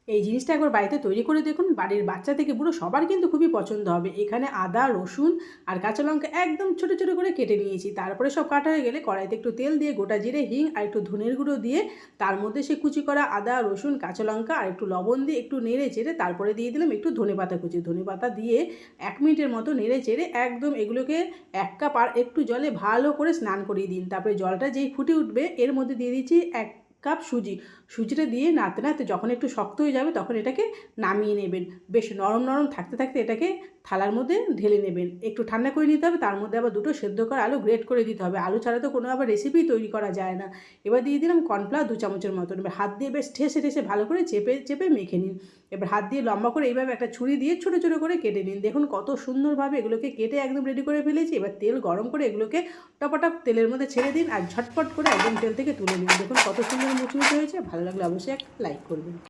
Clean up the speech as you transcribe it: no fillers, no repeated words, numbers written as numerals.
এই জিনিসটা একবার বাড়িতে তৈরি করে দেখুন, বাড়ির বাচ্চা থেকে বুড়ো সবার কিন্তু খুবই পছন্দ হবে। এখানে আদা, রসুন আর কাঁচা লঙ্কা একদম ছোটো ছোটো করে কেটে নিয়েছি। তারপরে সব কাটা হয়ে গেলে কড়াইতে একটু তেল দিয়ে গোটা জিরে, হিং আর একটু ধনের গুঁড়ো দিয়ে তার মধ্যে সে কুচি করা আদা, রসুন, কাঁচা লঙ্কা আর একটু লবণ দিয়ে একটু নেড়ে চেড়ে তারপরে দিয়ে দিলাম একটু ধনেপাতা কুচি। ধনেপাতা দিয়ে 1 মিনিটের মতো নেড়ে চেড়ে একদম এগুলোকে 1 কাপ আর একটু জলে ভালো করে স্নান করিয়ে দিন। তারপরে জলটা যেই ফুটে উঠবে এর মধ্যে দিয়ে দিচ্ছি 1 কাপ সুজি। সুজিটা দিয়ে নাড়তে নাড়তে যখন একটু শক্ত হয়ে যাবে তখন এটাকে নামিয়ে নেবেন। বেশ নরম নরম থাকতে থাকতে এটাকে থালার মধ্যে ঢেলে নেবেন। একটু ঠান্ডা করে নিতে হবে, তার মধ্যে আবার 2টো সেদ্ধ করা আলু গ্রেট করে দিতে হবে। আলু ছাড়া তো কোনো আবার রেসিপি তৈরি করা যায় না। এবার দিয়ে দিলাম কর্নফ্লাওয়ার 2 চামচের মতন। এবার হাত দিয়ে বেশ ঠেসে ঠেসে ভালো করে চেপে চেপে মেখে নিন। এবার হাত দিয়ে লম্বা করে এইভাবে একটা ছুরি দিয়ে ছোটো ছোটো করে কেটে নিন। দেখুন কত সুন্দরভাবে এগুলোকে কেটে একদম রেডি করে ফেলেছি। এবার তেল গরম করে এগুলোকে টপাটপ তেলের মধ্যে ছেড়ে দিন আর ঝটপট করে একদম তেল থেকে তুলে নিন। দেখুন কত সুন্দর মুচমুচে হয়েছে। ভালো লাগলে অবশ্যই একটা লাইক করবেন।